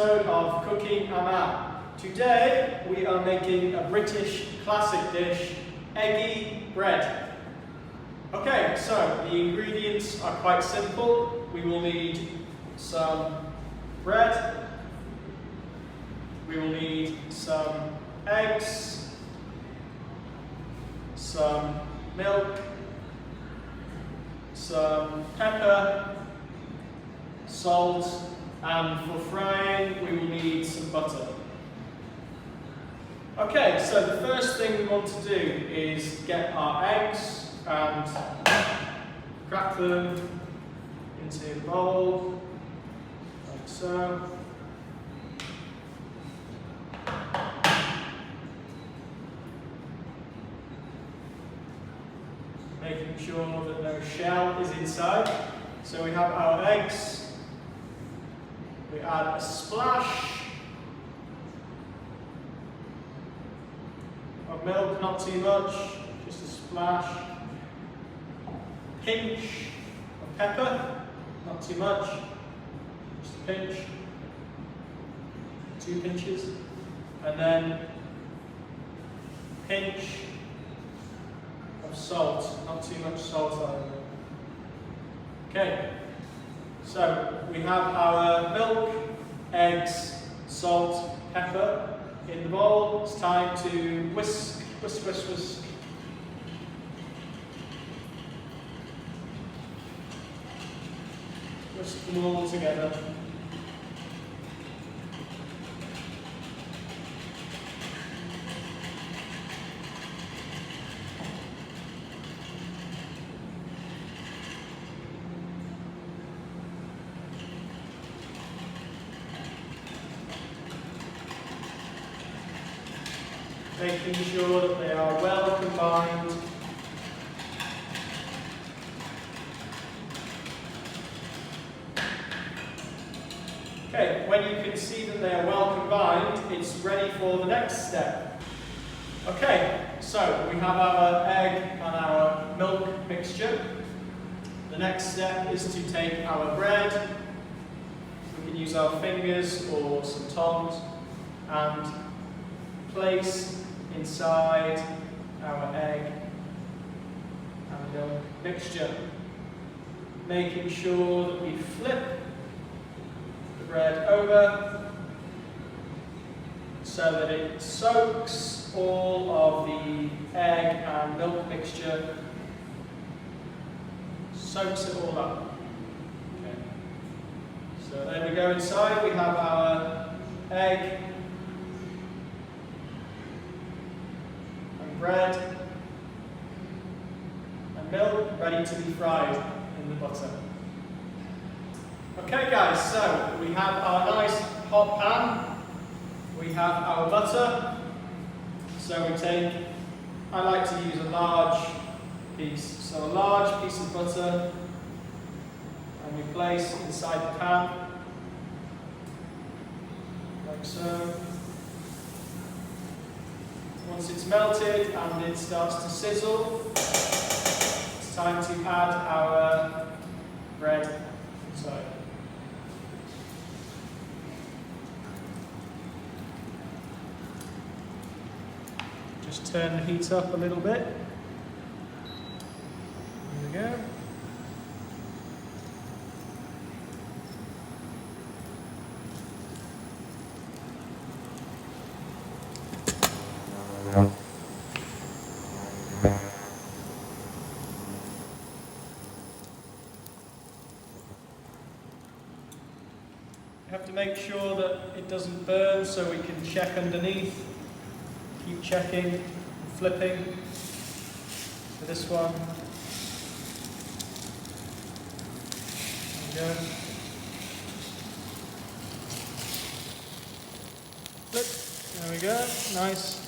episode of Cooking Amma. Today we are making a British classic dish, eggy bread. Okay, so the ingredients are quite simple. We will need some bread, we will need some eggs, some milk, some pepper, salt, and for frying we will need some butter. Okay, so the first thing we want to do is get our eggs and crack them into the bowl, like so. Making sure that no shell is inside. So we have our eggs. We add a splash of milk, not too much, just a splash. Pinch of pepper, not too much, just a pinch, 2 pinches, and then pinch of salt, not too much salt either. Okay. So we have our milk, eggs, salt, pepper in the bowl. It's time to whisk, whisk, whisk, whisk. Whisk them all together. Making sure that they are well combined. Okay, when you can see that they are well combined, it's ready for the next step. Okay, so we have our egg and our milk mixture. The next step is to take our bread. We can use our fingers or some tongs and place inside our egg and milk mixture, making sure that we flip the bread over so that it soaks all of the egg and milk mixture, soaks it all up. Okay. So there we go inside, we have our egg, bread and milk ready to be fried in the butter. Okay guys, so we have our nice hot pan, we have our butter, so we take, I like to use a large piece, so a large piece of butter and we place inside the pan, like so. Once it's melted and it starts to sizzle, it's time to add our bread inside. Just turn the heat up a little bit. There we go. You have to make sure that it doesn't burn, so we can check underneath. Keep checking and flipping for this one. There we go. Flip. There we go. Nice.